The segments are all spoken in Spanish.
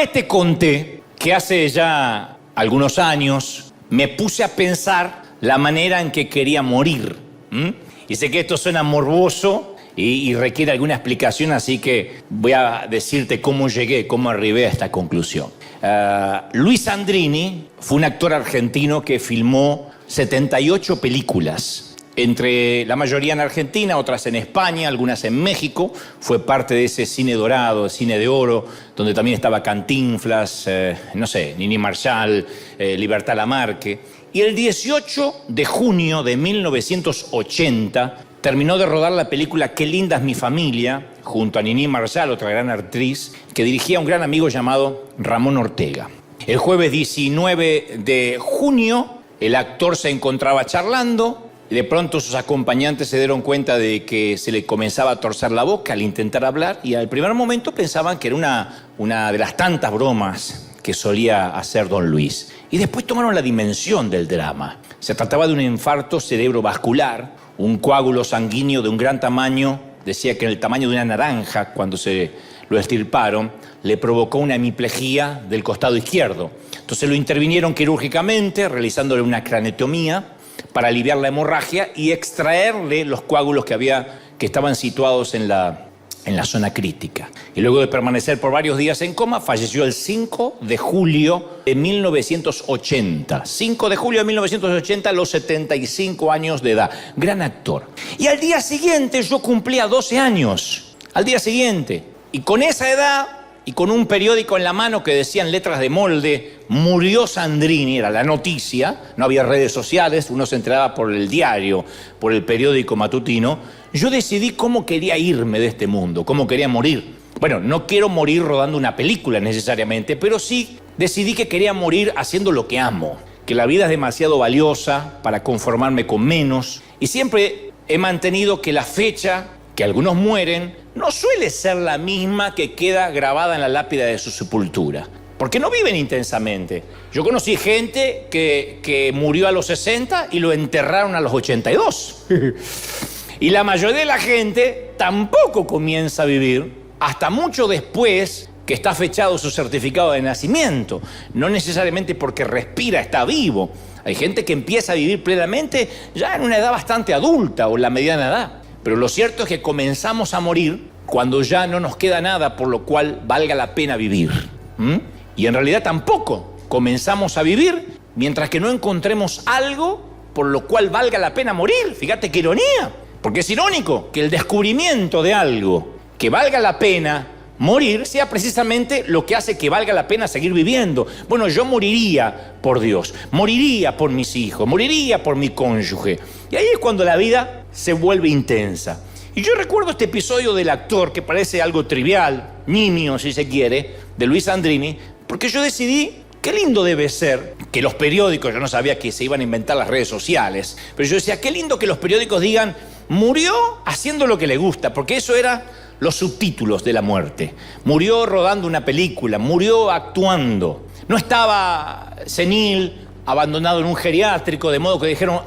vez te conté que hace ya algunos años me puse a pensar la manera en que quería morir. Y sé que esto suena morboso y requiere alguna explicación, así que voy a decirte cómo llegué, cómo arribé a esta conclusión. Luis Sandrini fue un actor argentino que filmó 78 películas. Entre la mayoría en Argentina, otras en España, algunas en México. Fue parte de ese cine dorado, cine de oro, donde también estaba Cantinflas, Nini Marshall, Libertad Lamarque. Y el 18 de junio de 1980 terminó de rodar la película Qué linda es mi familia, junto a Nini Marshall, otra gran actriz, que dirigía un gran amigo llamado Ramón Ortega. El jueves 19 de junio, el actor se encontraba charlando. Y de pronto sus acompañantes se dieron cuenta de que se le comenzaba a torcer la boca al intentar hablar y al primer momento pensaban que era una de las tantas bromas que solía hacer don Luis. Y después tomaron la dimensión del drama. Se trataba de un infarto cerebrovascular, un coágulo sanguíneo de un gran tamaño, decía que en el tamaño de una naranja cuando se lo extirparon, le provocó una hemiplegia del costado izquierdo. Entonces lo intervinieron quirúrgicamente, realizándole una craneotomía, para aliviar la hemorragia y extraerle los coágulos que estaban situados en la zona crítica. Y luego de permanecer por varios días en coma, falleció el 5 de julio de 1980. 5 de julio de 1980, a los 75 años de edad. Gran actor. Y al día siguiente yo cumplía 12 años. Al día siguiente. Y con esa edad y con un periódico en la mano que decía en letras de molde, murió Sandrini, era la noticia, no había redes sociales, uno se enteraba por el diario, por el periódico matutino, yo decidí cómo quería irme de este mundo, cómo quería morir. Bueno, no quiero morir rodando una película necesariamente, pero sí decidí que quería morir haciendo lo que amo, que la vida es demasiado valiosa para conformarme con menos, y siempre he mantenido que la fecha que algunos mueren no suele ser la misma que queda grabada en la lápida de su sepultura. Porque no viven intensamente. Yo conocí gente que murió a los 60 y lo enterraron a los 82. Y la mayoría de la gente tampoco comienza a vivir hasta mucho después que está fechado su certificado de nacimiento. No necesariamente porque respira, está vivo. Hay gente que empieza a vivir plenamente ya en una edad bastante adulta o en la mediana edad. Pero lo cierto es que comenzamos a morir cuando ya no nos queda nada por lo cual valga la pena vivir. Y en realidad tampoco comenzamos a vivir mientras que no encontremos algo por lo cual valga la pena morir. Fíjate qué ironía, porque es irónico que el descubrimiento de algo que valga la pena morir sea precisamente lo que hace que valga la pena seguir viviendo. Bueno, yo moriría por Dios, moriría por mis hijos, moriría por mi cónyuge. Y ahí es cuando la vida se vuelve intensa. Y yo recuerdo este episodio del actor, que parece algo trivial, nimio si se quiere, de Luis Sandrini, porque yo decidí, qué lindo debe ser que los periódicos, yo no sabía que se iban a inventar las redes sociales, pero yo decía, qué lindo que los periódicos digan, murió haciendo lo que le gusta, porque eso era los subtítulos de la muerte. Murió rodando una película, murió actuando. No estaba senil, abandonado en un geriátrico, de modo que dijeron,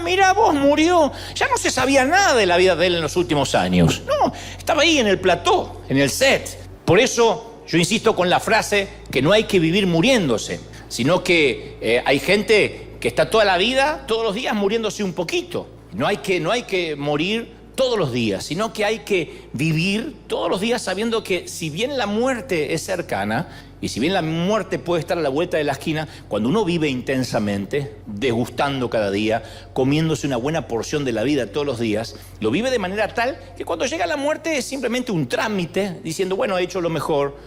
mira vos, murió. Ya no se sabía nada de la vida de él en los últimos años. No, estaba ahí en el plató, en el set. Por eso yo insisto con la frase que no hay que vivir muriéndose, sino que hay gente que está toda la vida, todos los días muriéndose un poquito. No hay que morir todos los días, sino que hay que vivir todos los días sabiendo que si bien la muerte es cercana y si bien la muerte puede estar a la vuelta de la esquina, cuando uno vive intensamente, degustando cada día, comiéndose una buena porción de la vida todos los días, lo vive de manera tal que cuando llega la muerte es simplemente un trámite, diciendo, bueno, he hecho lo mejor,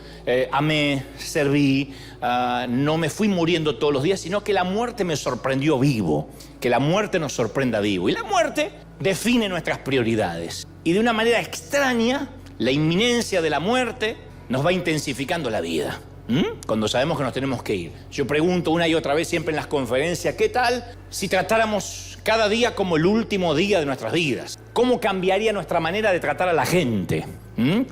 amé, serví, no me fui muriendo todos los días, sino que la muerte me sorprendió vivo, que la muerte nos sorprenda vivo. Y la muerte define nuestras prioridades. Y de una manera extraña, la inminencia de la muerte nos va intensificando la vida. Cuando sabemos que nos tenemos que ir. Yo pregunto una y otra vez siempre en las conferencias, ¿qué tal si tratáramos cada día como el último día de nuestras vidas? ¿Cómo cambiaría nuestra manera de tratar a la gente?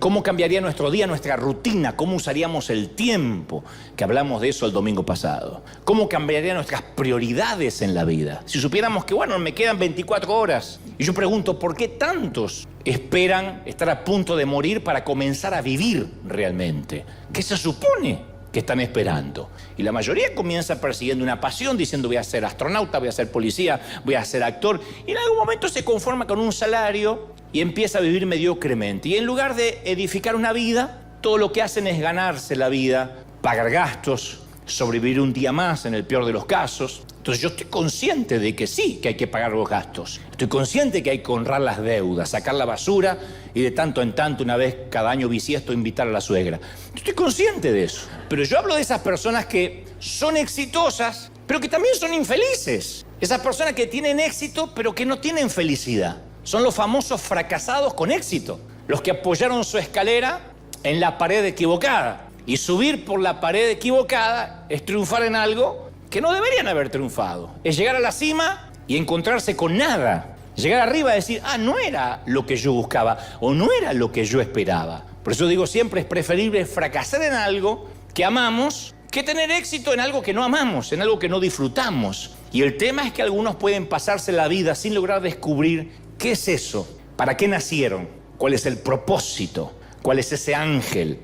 ¿Cómo cambiaría nuestro día, nuestra rutina? ¿Cómo usaríamos el tiempo? Que hablamos de eso el domingo pasado. ¿Cómo cambiarían nuestras prioridades en la vida? Si supiéramos que, bueno, me quedan 24 horas. Y yo pregunto, ¿por qué tantos esperan estar a punto de morir para comenzar a vivir realmente? ¿Qué se supone que están esperando. Y la mayoría comienza persiguiendo una pasión, diciendo voy a ser astronauta, voy a ser policía, voy a ser actor. Y en algún momento se conforma con un salario y empieza a vivir mediocremente. Y en lugar de edificar una vida, todo lo que hacen es ganarse la vida, pagar gastos, sobrevivir un día más en el peor de los casos. Entonces yo estoy consciente de que sí, que hay que pagar los gastos. Estoy consciente que hay que honrar las deudas, sacar la basura y de tanto en tanto, una vez cada año bisiesto, invitar a la suegra. Estoy consciente de eso. Pero yo hablo de esas personas que son exitosas, pero que también son infelices. Esas personas que tienen éxito, pero que no tienen felicidad. Son los famosos fracasados con éxito. Los que apoyaron su escalera en la pared equivocada. Y subir por la pared equivocada es triunfar en algo que no deberían haber triunfado. Es llegar a la cima y encontrarse con nada. Llegar arriba y decir, no era lo que yo buscaba o no era lo que yo esperaba. Por eso digo siempre, es preferible fracasar en algo que amamos que tener éxito en algo que no amamos, en algo que no disfrutamos. Y el tema es que algunos pueden pasarse la vida sin lograr descubrir qué es eso, para qué nacieron, cuál es el propósito, cuál es ese ángel.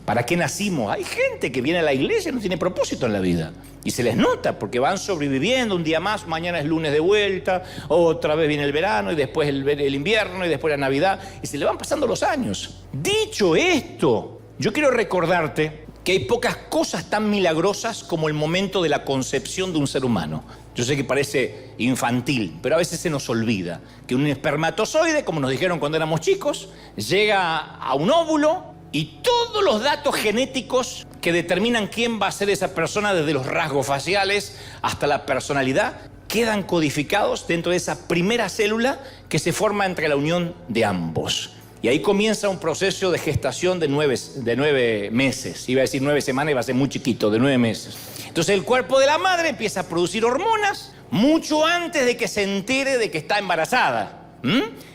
¿Para qué nacimos? Hay gente que viene a la iglesia y no tiene propósito en la vida. Y se les nota porque van sobreviviendo un día más, mañana es lunes de vuelta, otra vez viene el verano y después el invierno y después la Navidad. Y se le van pasando los años. Dicho esto, yo quiero recordarte que hay pocas cosas tan milagrosas como el momento de la concepción de un ser humano. Yo sé que parece infantil, pero a veces se nos olvida que un espermatozoide, como nos dijeron cuando éramos chicos, llega a un óvulo y todos los datos genéticos que determinan quién va a ser esa persona, desde los rasgos faciales hasta la personalidad, quedan codificados dentro de esa primera célula que se forma entre la unión de ambos. Y ahí comienza un proceso de gestación de 9 meses. Iba a decir 9 semanas, iba a ser muy chiquito, de 9 meses. Entonces el cuerpo de la madre empieza a producir hormonas mucho antes de que se entere de que está embarazada.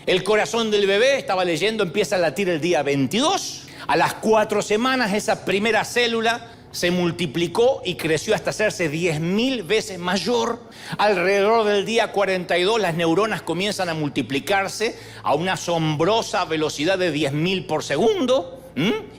El corazón del bebé, estaba leyendo, empieza a latir el día 22. A las 4 semanas esa primera célula se multiplicó y creció hasta hacerse 10.000 veces mayor. Alrededor del día 42 las neuronas comienzan a multiplicarse a una asombrosa velocidad de 10.000 por segundo.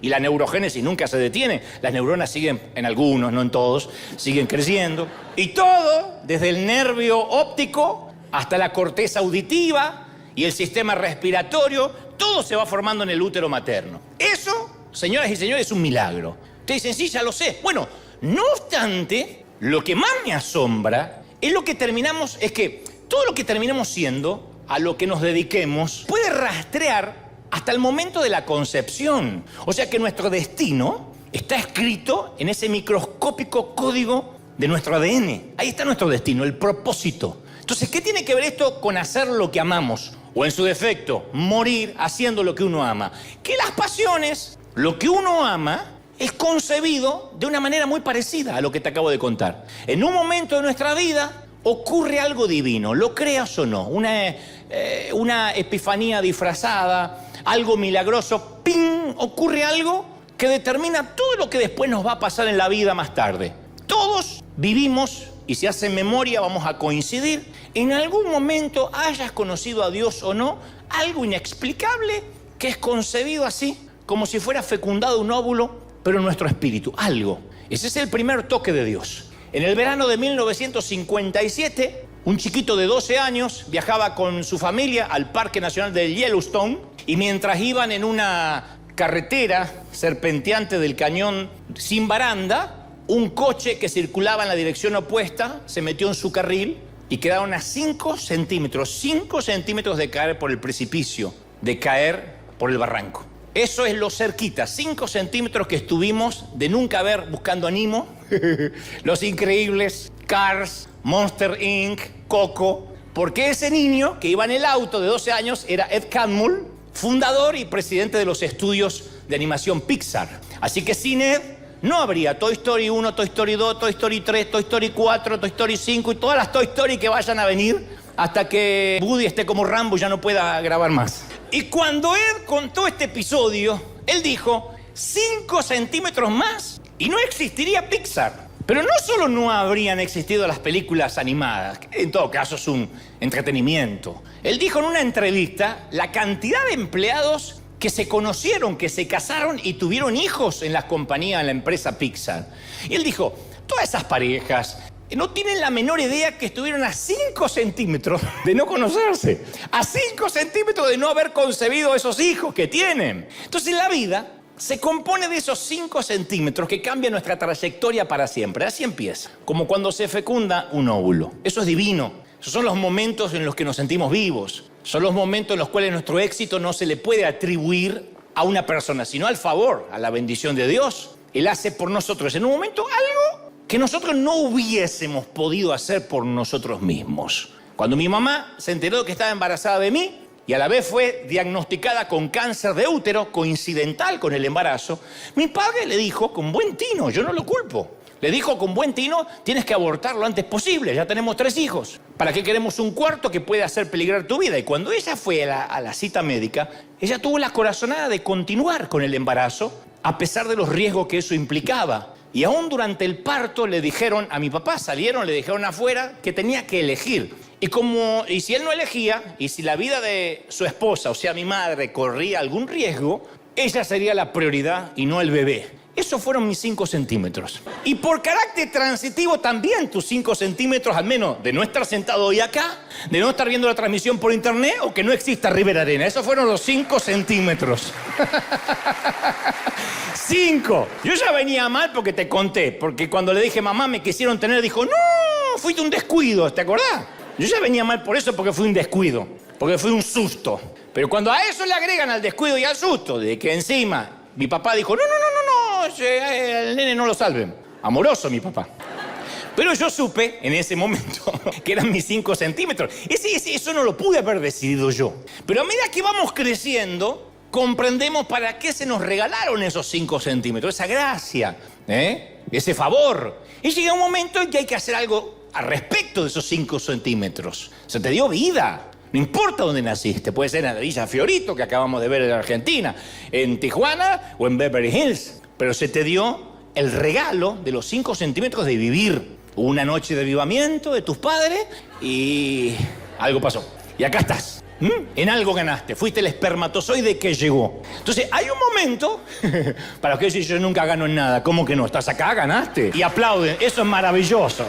Y la neurogénesis nunca se detiene. Las neuronas siguen, en algunos, no en todos, siguen creciendo. Y todo, desde el nervio óptico hasta la corteza auditiva y el sistema respiratorio, todo se va formando en el útero materno. Eso, señoras y señores, es un milagro. Ustedes dicen, sí, ya lo sé. Bueno, no obstante, lo que más me asombra es que todo lo que terminamos siendo, a lo que nos dediquemos, puede rastrear hasta el momento de la concepción. O sea que nuestro destino está escrito en ese microscópico código de nuestro ADN. Ahí está nuestro destino, el propósito. Entonces, ¿qué tiene que ver esto con hacer lo que amamos? O en su defecto, morir haciendo lo que uno ama. Que las pasiones, lo que uno ama, es concebido de una manera muy parecida a lo que te acabo de contar. En un momento de nuestra vida ocurre algo divino, lo creas o no, una epifanía disfrazada, algo milagroso, ¡ping!, ocurre algo que determina todo lo que después nos va a pasar en la vida más tarde. Todos vivimos, y si hacen memoria vamos a coincidir, en algún momento, hayas conocido a Dios o no, algo inexplicable que es concebido así, como si fuera fecundado un óvulo, pero en nuestro espíritu, algo. Ese es el primer toque de Dios. En el verano de 1957, un chiquito de 12 años viajaba con su familia al Parque Nacional de Yellowstone y mientras iban en una carretera serpenteante del cañón sin baranda, un coche que circulaba en la dirección opuesta se metió en su carril y quedaron a 5 centímetros de caer por el precipicio, de caer por el barranco. Eso es lo cerquita, 5 centímetros que estuvimos de nunca ver Buscando a Nemo, Los Increíbles, Cars, Monster Inc., Coco, porque ese niño que iba en el auto de 12 años era Ed Catmull, fundador y presidente de los estudios de animación Pixar. Así que sin Ed no habría Toy Story 1, Toy Story 2, Toy Story 3, Toy Story 4, Toy Story 5 y todas las Toy Story que vayan a venir hasta que Woody esté como Rambo y ya no pueda grabar más. Y cuando Ed contó este episodio, él dijo 5 centímetros más y no existiría Pixar. Pero no solo no habrían existido las películas animadas, que en todo caso es un entretenimiento. Él dijo en una entrevista la cantidad de empleados que se conocieron, que se casaron y tuvieron hijos en la compañía, en la empresa Pixar. Y él dijo, todas esas parejas no tienen la menor idea que estuvieron a 5 centímetros de no conocerse, a 5 centímetros de no haber concebido esos hijos que tienen. Entonces la vida se compone de esos 5 centímetros que cambian nuestra trayectoria para siempre. Así empieza, como cuando se fecunda un óvulo. Eso es divino. Esos son los momentos en los que nos sentimos vivos. Son los momentos en los cuales nuestro éxito no se le puede atribuir a una persona, sino al favor, a la bendición de Dios. Él hace por nosotros en un momento algo que nosotros no hubiésemos podido hacer por nosotros mismos. Cuando mi mamá se enteró que estaba embarazada de mí y a la vez fue diagnosticada con cáncer de útero, coincidental con el embarazo, mi padre le dijo con buen tino, yo no lo culpo, le dijo con buen tino, tienes que abortar lo antes posible, ya tenemos 3 hijos. ¿Para qué queremos un cuarto que puede hacer peligrar tu vida? Y cuando ella fue a la cita médica, ella tuvo la corazonada de continuar con el embarazo, a pesar de los riesgos que eso implicaba. Y aún durante el parto le dijeron a mi papá, le dijeron afuera que tenía que elegir. Y si él no elegía, y si la vida de su esposa, o sea, mi madre, corría algún riesgo, ella sería la prioridad y no el bebé. Esos fueron mis 5 centímetros. Y por carácter transitivo también tus 5 centímetros, al menos de no estar sentado hoy acá, de no estar viendo la transmisión por internet o que no exista River Arena. Esos fueron los 5 centímetros. 5. Yo ya venía mal porque te conté, porque cuando le dije mamá me quisieron tener, dijo no, fuiste un descuido, ¿te acordás? Yo ya venía mal por eso porque fui un descuido, porque fui un susto. Pero cuando a eso le agregan al descuido y al susto, de que encima mi papá dijo no, el nene no lo salven. Amoroso mi papá. Pero yo supe en ese momento que eran mis 5 centímetros. Eso no lo pude haber decidido yo. Pero a medida que vamos creciendo, comprendemos para qué se nos regalaron esos 5 centímetros, esa gracia, ese favor. Y llega un momento en que hay que hacer algo al respecto de esos 5 centímetros. Se te dio vida. No importa dónde naciste, puede ser en la Villa Fiorito, que acabamos de ver en Argentina, en Tijuana o en Beverly Hills. Pero se te dio el regalo de los 5 centímetros de vivir. Hubo una noche de avivamiento de tus padres y algo pasó. Y acá estás. En algo ganaste. Fuiste el espermatozoide que llegó. Entonces, hay un momento para que yo nunca gano en nada. ¿Cómo que no? Estás acá, ganaste. Y aplauden. Eso es maravilloso.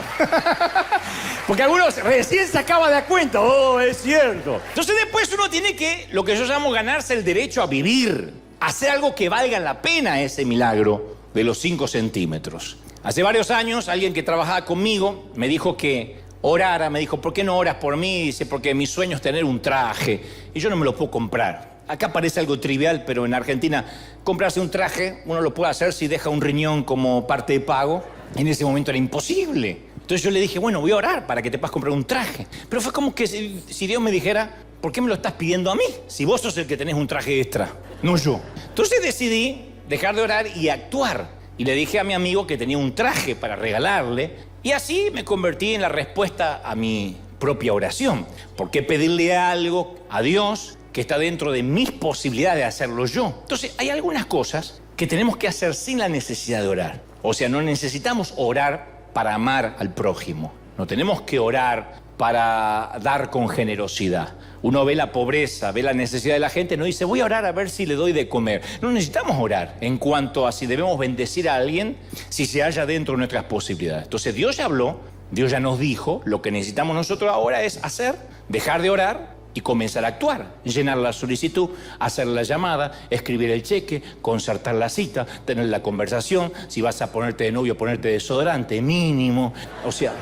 Porque algunos recién se acaba de dar cuenta. Oh, es cierto. Entonces, después uno tiene que, lo que yo llamo ganarse el derecho a vivir. Hacer algo que valga la pena ese milagro de los 5 centímetros. Hace varios años, alguien que trabajaba conmigo me dijo que orara, me dijo, ¿por qué no oras por mí? Dice, porque mi sueño es tener un traje y yo no me lo puedo comprar. Acá parece algo trivial, pero en Argentina comprarse un traje, uno lo puede hacer si deja un riñón como parte de pago. En ese momento era imposible. Entonces yo le dije, bueno, voy a orar para que te puedas comprar un traje. Pero fue como que si Dios me dijera, ¿por qué me lo estás pidiendo a mí? Si vos sos el que tenés un traje extra, no yo. Entonces decidí dejar de orar y actuar. Y le dije a mi amigo que tenía un traje para regalarle. Y así me convertí en la respuesta a mi propia oración. ¿Por qué pedirle algo a Dios que está dentro de mis posibilidades de hacerlo yo? Entonces, hay algunas cosas que tenemos que hacer sin la necesidad de orar. O sea, no necesitamos orar para amar al prójimo. No tenemos que orar para dar con generosidad. Uno ve la pobreza, ve la necesidad de la gente, no dice, voy a orar a ver si le doy de comer. No necesitamos orar en cuanto a si debemos bendecir a alguien, si se halla dentro de nuestras posibilidades. Entonces Dios ya habló, Dios ya nos dijo, lo que necesitamos nosotros ahora es hacer, dejar de orar y comenzar a actuar. Llenar la solicitud, hacer la llamada, escribir el cheque, concertar la cita, tener la conversación, si vas a ponerte de novio, ponerte desodorante mínimo. O sea,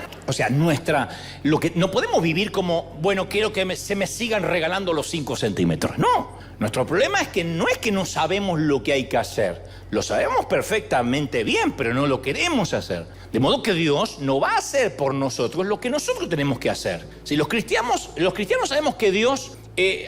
no podemos vivir como, bueno, quiero que se me sigan regalando los 5 centímetros. No, nuestro problema es que no sabemos lo que hay que hacer. Lo sabemos perfectamente bien, pero no lo queremos hacer. De modo que Dios no va a hacer por nosotros lo que nosotros tenemos que hacer. Si los cristianos sabemos que Dios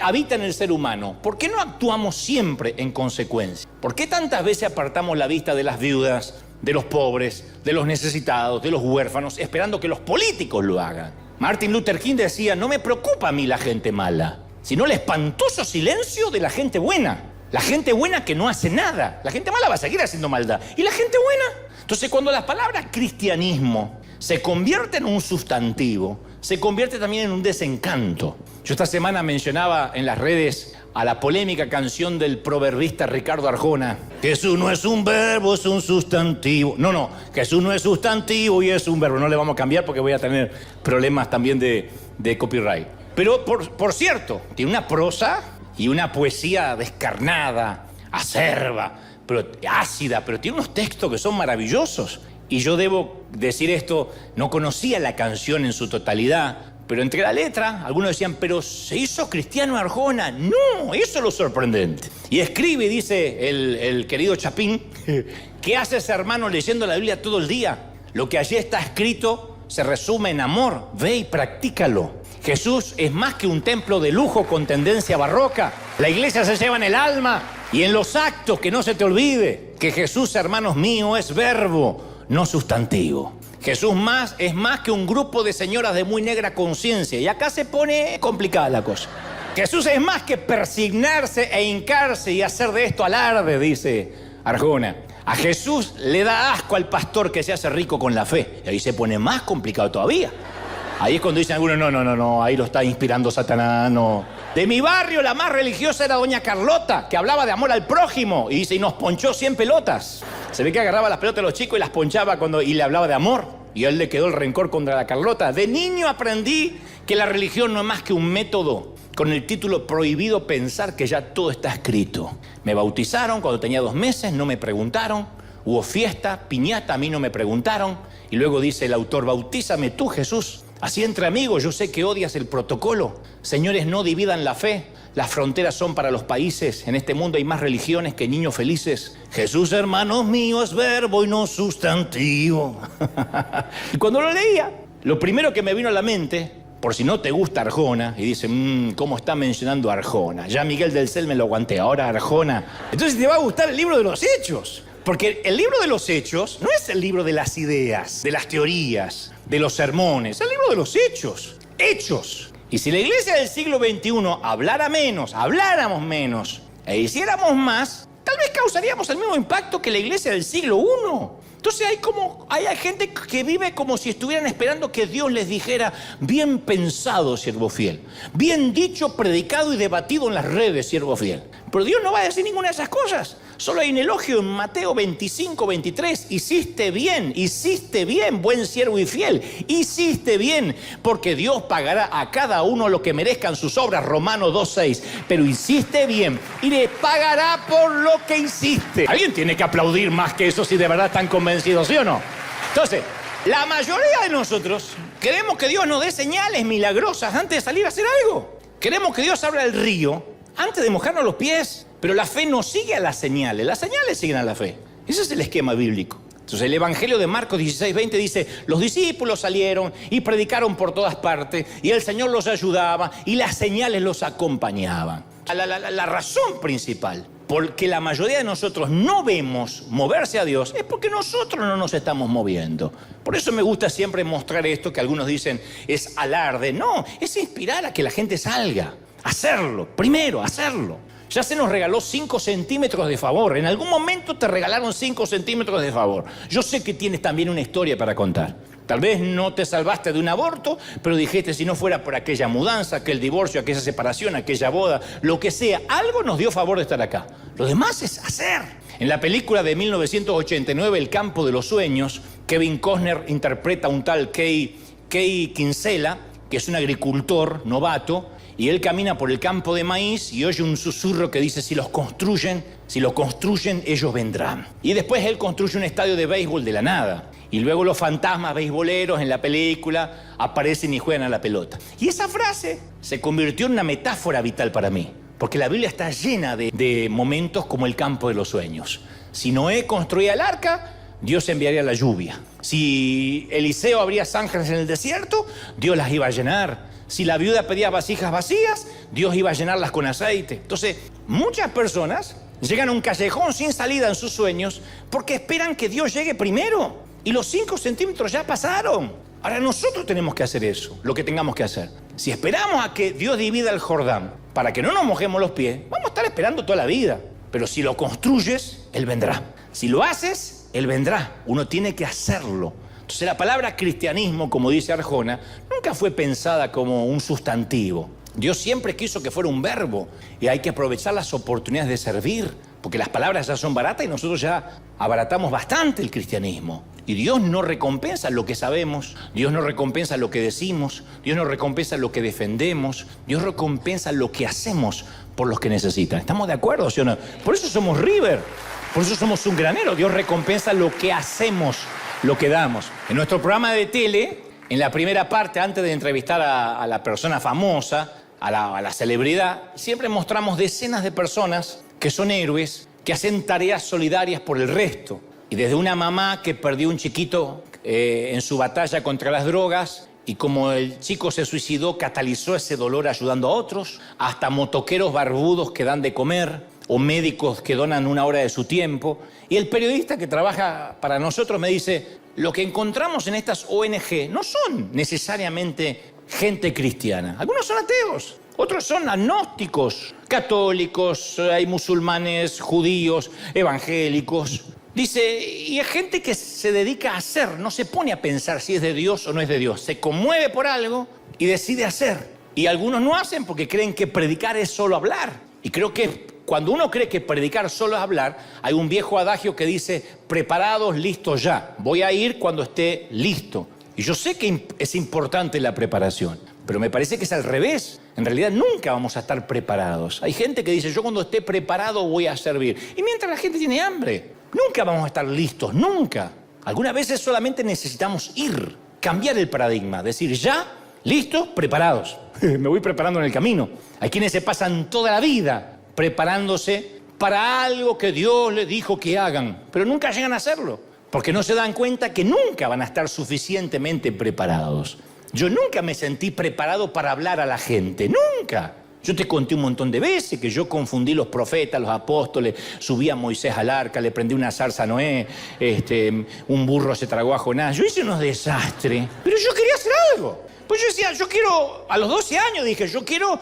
habita en el ser humano, ¿por qué no actuamos siempre en consecuencia? ¿Por qué tantas veces apartamos la vista de las viudas, de los pobres, de los necesitados, de los huérfanos, esperando que los políticos lo hagan? Martin Luther King decía, no me preocupa a mí la gente mala, sino el espantoso silencio de la gente buena. La gente buena que no hace nada. La gente mala va a seguir haciendo maldad. ¿Y la gente buena? Entonces, cuando la palabra cristianismo se convierte en un sustantivo, se convierte también en un desencanto. Yo esta semana mencionaba en las redes a la polémica canción del proverbista Ricardo Arjona. Jesús no es un verbo, es un sustantivo. No, Jesús no es sustantivo y es un verbo. No le vamos a cambiar porque voy a tener problemas también de copyright. Pero, por cierto, tiene una prosa y una poesía descarnada, acerba, pero ácida, pero tiene unos textos que son maravillosos. Y yo debo decir esto, no conocía la canción en su totalidad, pero entre la letra, algunos decían, pero ¿se hizo cristiano Arjona? No, eso es lo sorprendente. Y escribe, y dice el querido Chapín, ¿qué haces, hermano, leyendo la Biblia todo el día? Lo que allí está escrito se resume en amor, ve y practícalo. Jesús es más que un templo de lujo con tendencia barroca. La iglesia se lleva en el alma y en los actos, que no se te olvide que Jesús, hermanos míos, es verbo, no sustantivo. Jesús es más que un grupo de señoras de muy negra conciencia. Y acá se pone complicada la cosa. Jesús es más que persignarse e hincarse y hacer de esto alarde, dice Arjona. A Jesús le da asco al pastor que se hace rico con la fe. Y ahí se pone más complicado todavía. Ahí es cuando dicen algunos, no, ahí lo está inspirando Satanás, no. De mi barrio, la más religiosa era doña Carlota, que hablaba de amor al prójimo. Y dice, y nos ponchó 100 pelotas. Se ve que agarraba las pelotas de los chicos y las ponchaba y le hablaba de amor. Y a él le quedó el rencor contra la Carlota. De niño aprendí que la religión no es más que un método con el título prohibido pensar que ya todo está escrito. Me bautizaron cuando tenía 2 meses, no me preguntaron. Hubo fiesta, piñata, a mí no me preguntaron. Y luego dice el autor, bautízame tú, Jesús. Así entre amigos, yo sé que odias el protocolo. Señores, no dividan la fe. Las fronteras son para los países. En este mundo hay más religiones que niños felices. Jesús, hermanos míos, es verbo y no sustantivo. Y cuando lo leía, lo primero que me vino a la mente, por si no te gusta Arjona, y dice, ¿cómo está mencionando a Arjona? Ya Miguel del Cel me lo aguanté, ahora Arjona. Entonces te va a gustar el libro de los Hechos. Porque el libro de los Hechos no es el libro de las ideas, de las teorías, de los sermones. Es el libro de los hechos. Hechos. Y si la iglesia del siglo XXI habláramos menos e hiciéramos más, tal vez causaríamos el mismo impacto que la iglesia del siglo I. Entonces hay gente que vive como si estuvieran esperando que Dios les dijera, bien pensado, siervo fiel, bien dicho, predicado y debatido en las redes, siervo fiel. Pero Dios no va a decir ninguna de esas cosas. Solo hay un elogio en Mateo 25, 23. Hiciste bien, buen siervo y fiel. Hiciste bien, porque Dios pagará a cada uno lo que merezcan sus obras. Romanos 2:6. Pero hiciste bien y le pagará por lo que hiciste. Alguien tiene que aplaudir más que eso si de verdad están convencidos, ¿sí o no? Entonces, la mayoría de nosotros queremos que Dios nos dé señales milagrosas antes de salir a hacer algo. Queremos que Dios abra el río antes de mojarnos los pies. Pero la fe no sigue a las señales siguen a la fe. Ese es el esquema bíblico. Entonces el Evangelio de Marcos 16:20 dice, los discípulos salieron y predicaron por todas partes, y el Señor los ayudaba, y las señales los acompañaban. La razón principal por que la mayoría de nosotros no vemos moverse a Dios es porque nosotros no nos estamos moviendo. Por eso me gusta siempre mostrar esto que algunos dicen es alarde. No, es inspirar a que la gente salga. Hacerlo, primero, hacerlo. Ya se nos regaló 5 centímetros de favor. En algún momento te regalaron 5 centímetros de favor. Yo sé que tienes también una historia para contar. Tal vez no te salvaste de un aborto, pero dijiste, si no fuera por aquella mudanza, aquel divorcio, aquella separación, aquella boda, lo que sea, algo nos dio favor de estar acá. Lo demás es hacer. En la película de 1989, El campo de los sueños, Kevin Costner interpreta a un tal Kay Kinsella, que es un agricultor novato, y él camina por el campo de maíz y oye un susurro que dice, si lo construyen, ellos vendrán. Y después él construye un estadio de béisbol de la nada. Y luego los fantasmas beisboleros en la película aparecen y juegan a la pelota. Y esa frase se convirtió en una metáfora vital para mí. Porque la Biblia está llena de momentos como el campo de los sueños. Si Noé construía el arca, Dios enviaría la lluvia. Si Eliseo abría zanjas en el desierto, Dios las iba a llenar. Si la viuda pedía vasijas vacías, Dios iba a llenarlas con aceite. Entonces, muchas personas llegan a un callejón sin salida en sus sueños porque esperan que Dios llegue primero. Y los 5 centímetros ya pasaron. Ahora nosotros tenemos que hacer eso, lo que tengamos que hacer. Si esperamos a que Dios divida el Jordán para que no nos mojemos los pies, vamos a estar esperando toda la vida. Pero si lo construyes, Él vendrá. Si lo haces, Él vendrá. Uno tiene que hacerlo. Entonces la palabra cristianismo, como dice Arjona, no nunca fue pensada como un sustantivo. Dios siempre quiso que fuera un verbo y hay que aprovechar las oportunidades de servir, porque las palabras ya son baratas y nosotros ya abaratamos bastante el cristianismo. Y Dios no recompensa lo que sabemos, Dios no recompensa lo que decimos, Dios no recompensa lo que defendemos, Dios recompensa lo que hacemos por los que necesitan. ¿Estamos de acuerdo, sí o no? Por eso somos River, por eso somos un granero. Dios recompensa lo que hacemos, lo que damos. En nuestro programa de tele, en la primera parte, antes de entrevistar a la persona famosa, a la celebridad, siempre mostramos decenas de personas que son héroes, que hacen tareas solidarias por el resto. Y desde una mamá que perdió un chiquito en su batalla contra las drogas, y como el chico se suicidó, catalizó ese dolor ayudando a otros, hasta motoqueros barbudos que dan de comer, o médicos que donan una hora de su tiempo. Y el periodista que trabaja para nosotros me dice, lo que encontramos en estas ONG no son necesariamente gente cristiana. Algunos son ateos, otros son agnósticos, católicos, hay musulmanes, judíos, evangélicos. Dice, y hay gente que se dedica a hacer, no se pone a pensar si es de Dios o no es de Dios. Se conmueve por algo y decide hacer. Y algunos no hacen porque creen que predicar es solo hablar. Y creo que cuando uno cree que predicar solo es hablar, hay un viejo adagio que dice, preparados, listos ya. Voy a ir cuando esté listo. Y yo sé que es importante la preparación, pero me parece que es al revés. En realidad nunca vamos a estar preparados. Hay gente que dice, yo cuando esté preparado voy a servir. Y mientras la gente tiene hambre, nunca vamos a estar listos, nunca. Algunas veces solamente necesitamos ir, cambiar el paradigma, decir ya, listos, preparados. Me voy preparando en el camino. Hay quienes se pasan toda la vida preparándose para algo que Dios les dijo que hagan, pero nunca llegan a hacerlo, porque no se dan cuenta que nunca van a estar suficientemente preparados. Yo nunca me sentí preparado para hablar a la gente, nunca. Yo te conté un montón de veces que yo confundí los profetas, los apóstoles, subí a Moisés al arca, le prendí una zarza a Noé, un burro se tragó a Jonás. Yo hice unos desastres, pero yo quería hacer algo. Pues yo decía, yo quiero, a los 12 años dije, yo quiero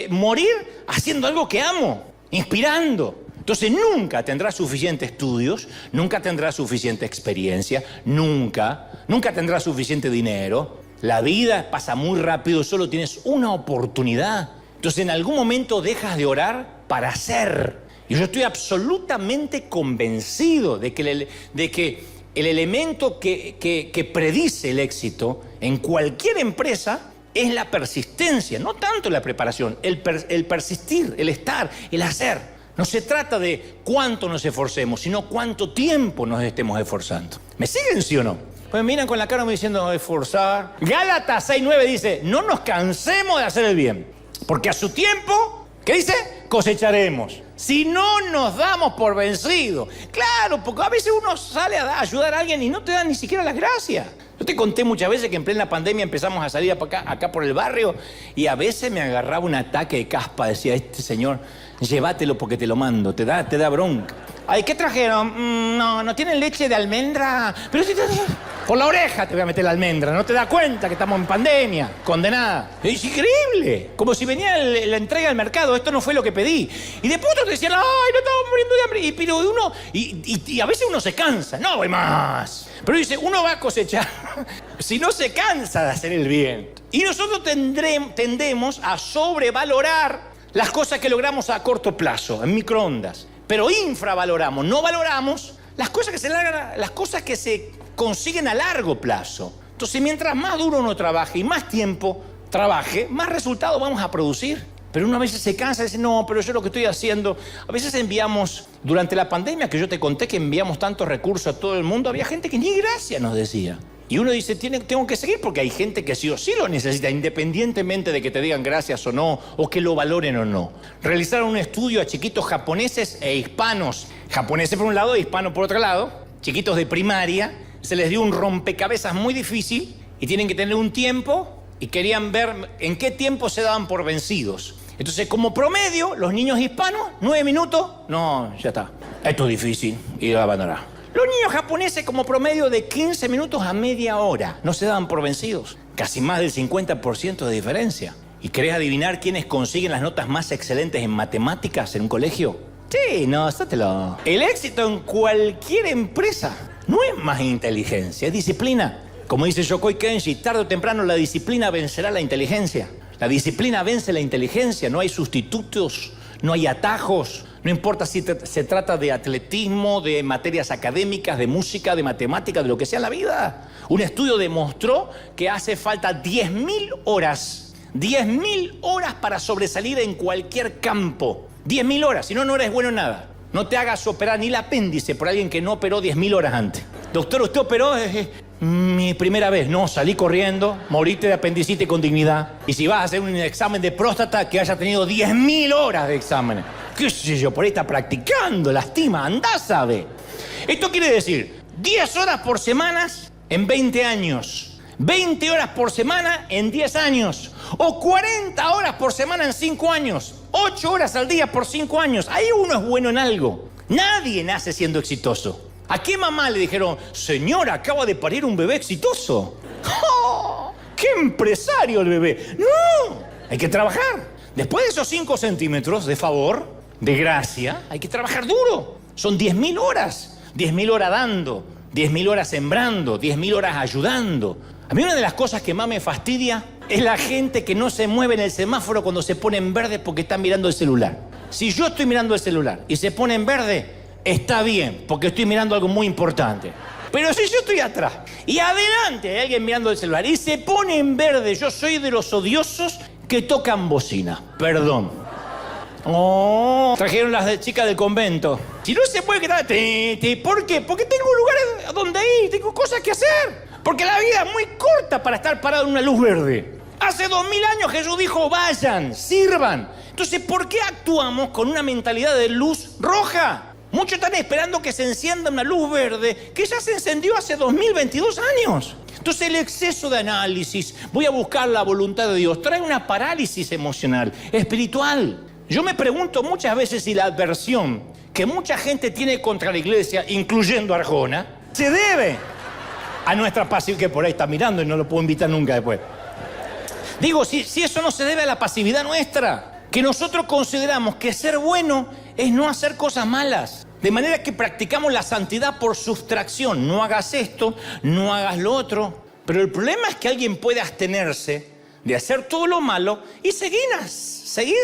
morir haciendo algo que amo, inspirando. Entonces nunca tendrás suficientes estudios, nunca tendrás suficiente experiencia, nunca tendrás suficiente dinero. La vida pasa muy rápido, solo tienes una oportunidad. Entonces en algún momento dejas de orar para hacer. Y yo estoy absolutamente convencido de que el elemento que predice el éxito en cualquier empresa es la persistencia, no tanto la preparación, el persistir, el estar, el hacer. No se trata de cuánto nos esforcemos, sino cuánto tiempo nos estemos esforzando. ¿Me siguen, sí o no? Pues me miran con la cara me diciendo esforzar. Gálatas 6:9 dice, no nos cansemos de hacer el bien, porque a su tiempo, ¿qué dice? Cosecharemos. Si no nos damos por vencidos. Claro, porque a veces uno sale a ayudar a alguien y no te dan ni siquiera las gracias. Yo te conté muchas veces que en plena pandemia empezamos a salir acá por el barrio y a veces me agarraba un ataque de caspa. Decía, este señor, llévatelo porque te lo mando, te da bronca. Ay, ¿qué trajeron? No tienen leche de almendra. Pero si por la oreja te voy a meter la almendra. No te das cuenta que estamos en pandemia, condenada. Es increíble. Como si venía la entrega al mercado. Esto no fue lo que pedí. Y después otros te decían, ay, no estamos muriendo de hambre. Y a veces uno se cansa. No voy más. Pero dice, uno va a cosechar si no se cansa de hacer el bien. Y nosotros tendemos a sobrevalorar las cosas que logramos a corto plazo, en microondas. Pero infravaloramos, no valoramos las cosas que se consiguen a largo plazo. Entonces, mientras más duro uno trabaje y más tiempo trabaje, más resultados vamos a producir. Pero uno a veces se cansa y dice, no, pero yo lo que estoy haciendo... A veces enviamos, durante la pandemia, que yo te conté que enviamos tantos recursos a todo el mundo, había gente que ni gracias nos decía. Y uno dice, tengo que seguir porque hay gente que sí o sí lo necesita, independientemente de que te digan gracias o no, o que lo valoren o no. Realizaron un estudio a chiquitos japoneses e hispanos. Japoneses por un lado e hispanos por otro lado. Chiquitos de primaria. Se les dio un rompecabezas muy difícil y tienen que tener un tiempo y querían ver en qué tiempo se daban por vencidos. Entonces, como promedio, los niños hispanos, 9 minutos, no, ya está. Esto es difícil y lo abandonará. Los niños japoneses como promedio de 15 minutos a media hora no se daban por vencidos. Casi más del 50% de diferencia. ¿Y querés adivinar quiénes consiguen las notas más excelentes en matemáticas en un colegio? Sí, no, sátelo. El éxito en cualquier empresa no es más inteligencia, es disciplina. Como dice Yokoi Kenji, tarde o temprano la disciplina vencerá la inteligencia. La disciplina vence la inteligencia, no hay sustitutos, no hay atajos. No importa si se trata de atletismo, de materias académicas, de música, de matemáticas, de lo que sea en la vida. Un estudio demostró que hace falta 10.000 horas. 10.000 horas para sobresalir en cualquier campo. 10.000 horas, si no, no eres bueno en nada. No te hagas operar ni el apéndice por alguien que no operó 10.000 horas antes. Doctor, ¿usted operó? Mi primera vez. No, salí corriendo, moriste de apendicitis con dignidad. Y si vas a hacer un examen de próstata, que haya tenido 10.000 horas de exámenes. ¿Qué sé yo? Por ahí está practicando, lastima, andá, sabe. Esto quiere decir 10 horas por semana en 20 años. 20 horas por semana en 10 años. O 40 horas por semana en 5 años. 8 horas al día por 5 años. Ahí uno es bueno en algo. Nadie nace siendo exitoso. ¿A qué mamá le dijeron, señora, acaba de parir un bebé exitoso? ¡Oh! ¡Qué empresario el bebé! ¡No! Hay que trabajar. Después de esos 5 centímetros, de favor, de gracia, hay que trabajar duro. Son 10.000 horas. 10.000 horas dando, 10.000 horas sembrando, 10.000 horas ayudando. A mí una de las cosas que más me fastidia es la gente que no se mueve en el semáforo cuando se pone en verde porque está mirando el celular. Si yo estoy mirando el celular y se pone en verde, está bien, porque estoy mirando algo muy importante. Pero si yo estoy atrás y adelante hay alguien mirando el celular y se pone en verde, yo soy de los odiosos que tocan bocina. Perdón. Oh, trajeron las chicas del convento. Si no se puede quedar... ¿Por qué? Porque tengo lugares donde ir, tengo cosas que hacer. Porque la vida es muy corta para estar parado en una luz verde. Hace 2000 años Jesús dijo, vayan, sirvan. Entonces, ¿por qué actuamos con una mentalidad de luz roja? Muchos están esperando que se encienda una luz verde que ya se encendió hace 2022 años. Entonces el exceso de análisis, voy a buscar la voluntad de Dios, trae una parálisis emocional, espiritual. Yo me pregunto muchas veces si la adversión que mucha gente tiene contra la iglesia, incluyendo a Arjona, se debe a nuestra pasividad, que por ahí está mirando y no lo puedo invitar nunca después. Digo, si eso no se debe a la pasividad nuestra, que nosotros consideramos que ser bueno es no hacer cosas malas. De manera que practicamos la santidad por sustracción. No hagas esto, no hagas lo otro. Pero el problema es que alguien puede abstenerse de hacer todo lo malo y seguir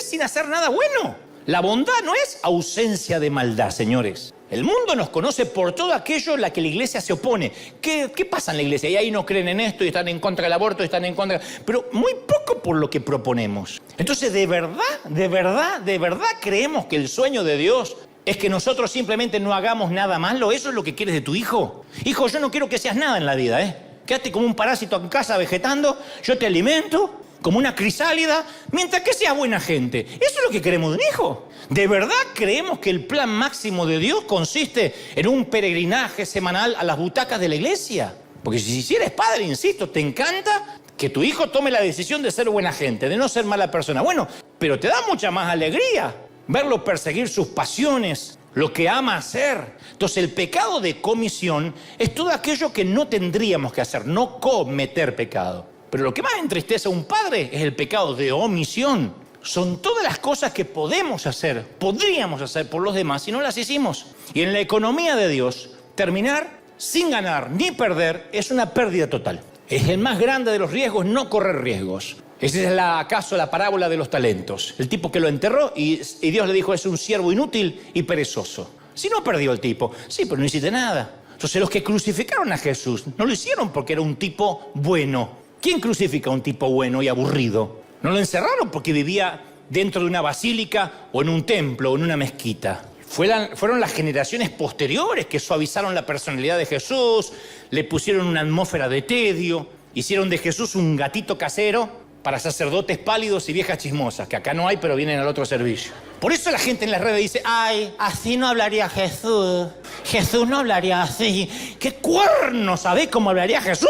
sin hacer nada bueno. La bondad no es ausencia de maldad, señores. El mundo nos conoce por todo aquello en la que la iglesia se opone. ¿Qué pasa en la iglesia? Y ahí no creen en esto y están en contra del aborto, y están en contra... Pero muy poco por lo que proponemos. Entonces, ¿de verdad creemos que el sueño de Dios es que nosotros simplemente no hagamos nada malo? ¿Eso es lo que quieres de tu hijo? Hijo, yo no quiero que seas nada en la vida, ¿eh? Quédate como un parásito en casa vegetando, yo te alimento como una crisálida, mientras que seas buena gente. Eso es lo que queremos de un hijo. ¿De verdad creemos que el plan máximo de Dios consiste en un peregrinaje semanal a las butacas de la iglesia? Porque si eres padre, insisto, te encanta que tu hijo tome la decisión de ser buena gente, de no ser mala persona. Bueno, pero te da mucha más alegría verlo perseguir sus pasiones, lo que ama hacer. Entonces el pecado de comisión es todo aquello que no tendríamos que hacer, no cometer pecado. Pero lo que más entristece a un padre es el pecado de omisión. Son todas las cosas que podríamos hacer por los demás si no las hicimos. Y en la economía de Dios, terminar sin ganar ni perder es una pérdida total. Es el más grande de los riesgos no correr riesgos. Esa es acaso la parábola de los talentos. El tipo que lo enterró y Dios le dijo, es un siervo inútil y perezoso. Si no perdió el tipo, sí, pero no hiciste nada. Entonces los que crucificaron a Jesús no lo hicieron porque era un tipo bueno. ¿Quién crucifica a un tipo bueno y aburrido? No lo encerraron porque vivía dentro de una basílica o en un templo o en una mezquita. Fueron las generaciones posteriores que suavizaron la personalidad de Jesús, le pusieron una atmósfera de tedio, hicieron de Jesús un gatito casero para sacerdotes pálidos y viejas chismosas, que acá no hay, pero vienen al otro servicio. Por eso la gente en las redes dice, ay, así no hablaría Jesús. Jesús no hablaría así. ¿Qué cuerno sabés cómo hablaría Jesús?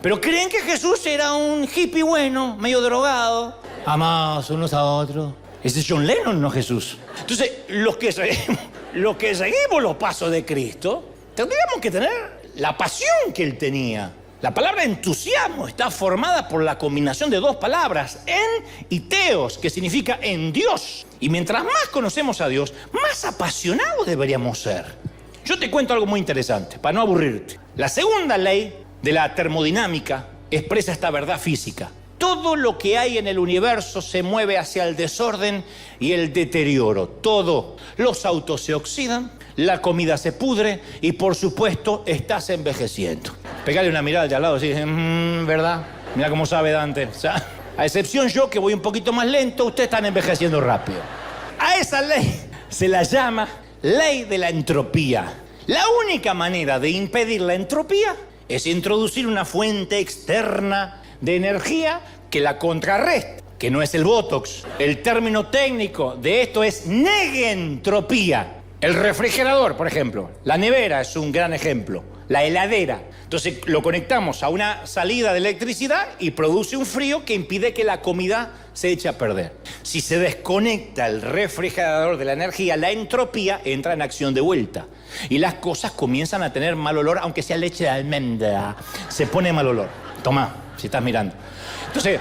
Pero creen que Jesús era un hippie bueno, medio drogado. Amados unos a otros. Ese es John Lennon, no Jesús. Entonces, los que seguimos los pasos de Cristo, tendríamos que tener la pasión que Él tenía. La palabra entusiasmo está formada por la combinación de dos palabras, en y teos, que significa en Dios. Y mientras más conocemos a Dios, más apasionados deberíamos ser. Yo te cuento algo muy interesante, para no aburrirte. La segunda ley de la termodinámica expresa esta verdad física. Todo lo que hay en el universo se mueve hacia el desorden y el deterioro. Todo. Los autos se oxidan, la comida se pudre y, por supuesto, estás envejeciendo. Pegale una mirada al de al lado y decís, ¿verdad? Mira cómo sabe Dante. O sea, a excepción yo, que voy un poquito más lento, ustedes están envejeciendo rápido. A esa ley se la llama ley de la entropía. La única manera de impedir la entropía es introducir una fuente externa de energía que la contrarreste, que no es el Botox. El término técnico de esto es negentropía. El refrigerador, por ejemplo, la nevera es un gran ejemplo, la heladera. Entonces lo conectamos a una salida de electricidad y produce un frío que impide que la comida se eche a perder. Si se desconecta el refrigerador de la energía, la entropía entra en acción de vuelta. Y las cosas comienzan a tener mal olor, aunque sea leche de almendra. Se pone mal olor. Tomá, si estás mirando. Entonces,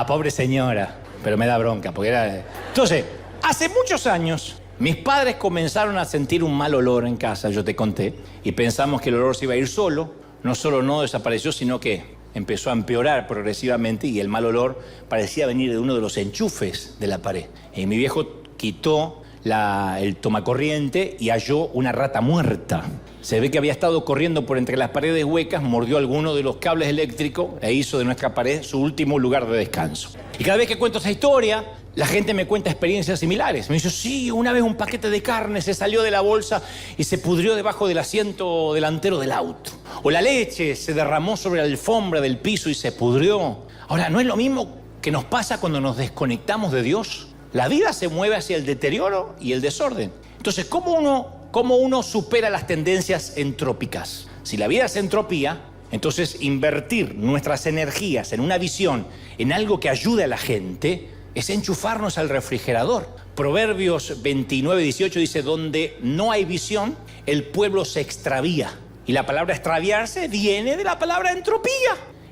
pobre señora, pero me da bronca, porque era... Entonces, hace muchos años, mis padres comenzaron a sentir un mal olor en casa, yo te conté, y pensamos que el olor se iba a ir solo. No solo no desapareció, sino que empezó a empeorar progresivamente y el mal olor parecía venir de uno de los enchufes de la pared. Y mi viejo quitó el tomacorriente y halló una rata muerta. Se ve que había estado corriendo por entre las paredes huecas, mordió alguno de los cables eléctricos e hizo de nuestra pared su último lugar de descanso. Y cada vez que cuento esa historia, la gente me cuenta experiencias similares. Me dice, sí, una vez un paquete de carne se salió de la bolsa y se pudrió debajo del asiento delantero del auto. O la leche se derramó sobre la alfombra del piso y se pudrió. Ahora, ¿no es lo mismo que nos pasa cuando nos desconectamos de Dios? La vida se mueve hacia el deterioro y el desorden. Entonces, ¿cómo uno supera las tendencias entrópicas? Si la vida es entropía, entonces invertir nuestras energías en una visión, en algo que ayude a la gente, es enchufarnos al refrigerador. Proverbios 29:18 dice, donde no hay visión, el pueblo se extravía. Y la palabra extraviarse viene de la palabra entropía.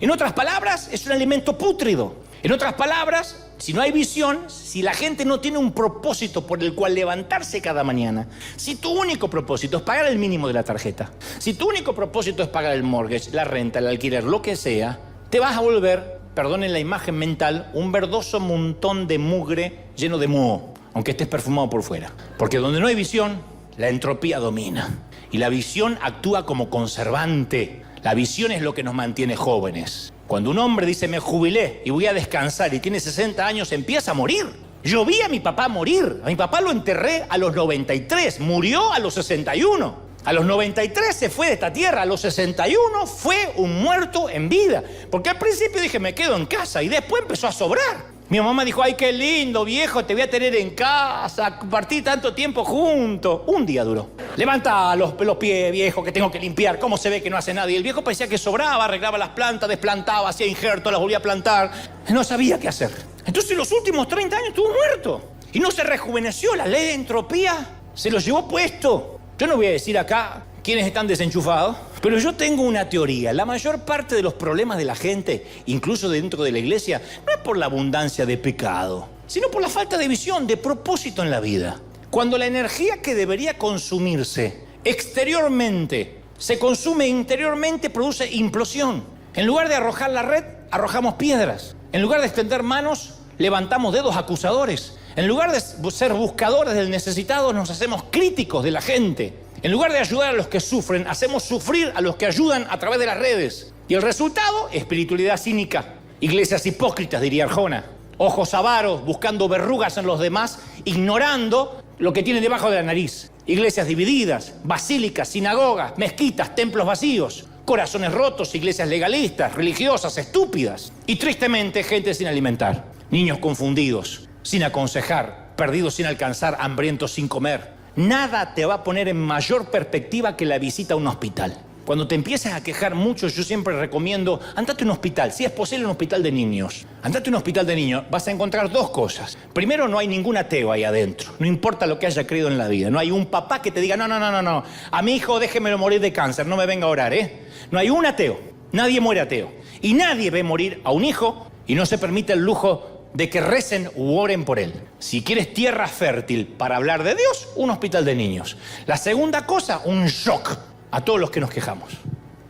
En otras palabras, es un alimento pútrido. En otras palabras, si no hay visión, si la gente no tiene un propósito por el cual levantarse cada mañana, si tu único propósito es pagar el mínimo de la tarjeta, si tu único propósito es pagar el mortgage, la renta, el alquiler, lo que sea, te vas a volver, perdonen la imagen mental, un verdoso montón de mugre lleno de moho, aunque estés perfumado por fuera. Porque donde no hay visión, la entropía domina. Y la visión actúa como conservante. La visión es lo que nos mantiene jóvenes. Cuando un hombre dice, me jubilé y voy a descansar y tiene 60 años, empieza a morir. Yo vi a mi papá morir. A mi papá lo enterré a los 93, murió a los 61. A los 93 se fue de esta tierra, a los 61 fue un muerto en vida. Porque al principio dije, me quedo en casa y después empezó a sobrar. Mi mamá dijo, ay, qué lindo, viejo, te voy a tener en casa, compartir tanto tiempo juntos. Un día duró. Levanta los pies, viejo, que tengo que limpiar. ¿Cómo se ve que no hace nada? Y el viejo parecía que sobraba, arreglaba las plantas, desplantaba, hacía injertos, las volvía a plantar. No sabía qué hacer. Entonces los últimos 30 años estuvo muerto. Y no se rejuveneció. La ley de entropía se los llevó puesto. Yo no voy a decir acá quiénes están desenchufados, pero yo tengo una teoría. La mayor parte de los problemas de la gente, incluso dentro de la iglesia, no es por la abundancia de pecado, sino por la falta de visión, de propósito en la vida. Cuando la energía que debería consumirse exteriormente se consume interiormente, produce implosión. En lugar de arrojar la red, arrojamos piedras. En lugar de extender manos, levantamos dedos acusadores. En lugar de ser buscadores del necesitado, nos hacemos críticos de la gente. En lugar de ayudar a los que sufren, hacemos sufrir a los que ayudan a través de las redes. Y el resultado, espiritualidad cínica. Iglesias hipócritas, diría Arjona. Ojos avaros, buscando verrugas en los demás, ignorando lo que tienen debajo de la nariz. Iglesias divididas, basílicas, sinagogas, mezquitas, templos vacíos. Corazones rotos, iglesias legalistas, religiosas, estúpidas. Y tristemente, gente sin alimentar. Niños confundidos, sin aconsejar, perdidos sin alcanzar, hambrientos sin comer. Nada te va a poner en mayor perspectiva que la visita a un hospital. Cuando te empieces a quejar mucho, yo siempre recomiendo, andate a un hospital, si es posible un hospital de niños. Andate a un hospital de niños, vas a encontrar dos cosas. Primero, no hay ningún ateo ahí adentro, no importa lo que haya creído en la vida. No hay un papá que te diga, no, a mi hijo déjemelo morir de cáncer, no me venga a orar, ¿eh? No hay un ateo, nadie muere ateo. Y nadie ve morir a un hijo y no se permite el lujo de que recen u oren por él. Si quieres tierra fértil para hablar de Dios, un hospital de niños. La segunda cosa, un shock a todos los que nos quejamos.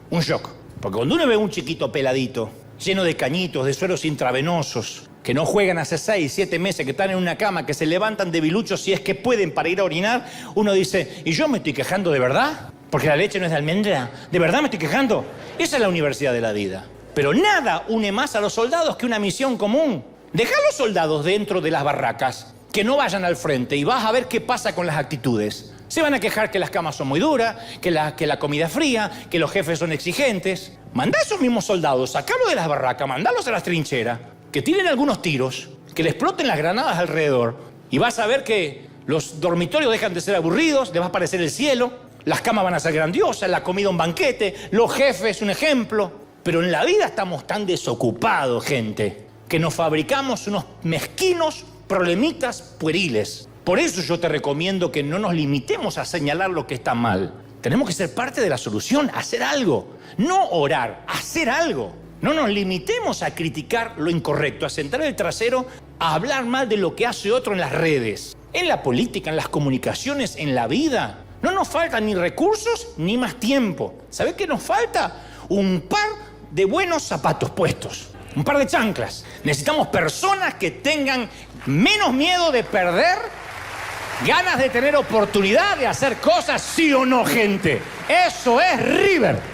Un shock. Porque cuando uno ve a un chiquito peladito, lleno de cañitos, de sueros intravenosos, que no juegan hace 6, 7 meses, que están en una cama, que se levantan debiluchos si es que pueden para ir a orinar, uno dice, ¿y yo me estoy quejando de verdad? Porque la leche no es de almendra. ¿De verdad me estoy quejando? Esa es la universidad de la vida. Pero nada une más a los soldados que una misión común. Deja a los soldados dentro de las barracas, que no vayan al frente y vas a ver qué pasa con las actitudes. Se van a quejar que las camas son muy duras, que la comida es fría, que los jefes son exigentes. Mandá a esos mismos soldados, sacarlos de las barracas, mandalos a las trincheras, que tiren algunos tiros, que le exploten las granadas alrededor. Y vas a ver que los dormitorios dejan de ser aburridos, les va a aparecer el cielo, las camas van a ser grandiosas, la comida un banquete, los jefes un ejemplo. Pero en la vida estamos tan desocupados, gente, que nos fabricamos unos mezquinos problemitas pueriles. Por eso yo te recomiendo que no nos limitemos a señalar lo que está mal. Tenemos que ser parte de la solución, hacer algo. No orar, hacer algo. No nos limitemos a criticar lo incorrecto, a sentar el trasero, a hablar mal de lo que hace otro en las redes, en la política, en las comunicaciones, en la vida. No nos faltan ni recursos ni más tiempo. ¿Sabés qué nos falta? Un par de buenos zapatos puestos. Un par de chanclas. Necesitamos personas que tengan menos miedo de perder, ganas de tener oportunidad de hacer cosas, sí o no, gente. Eso es River.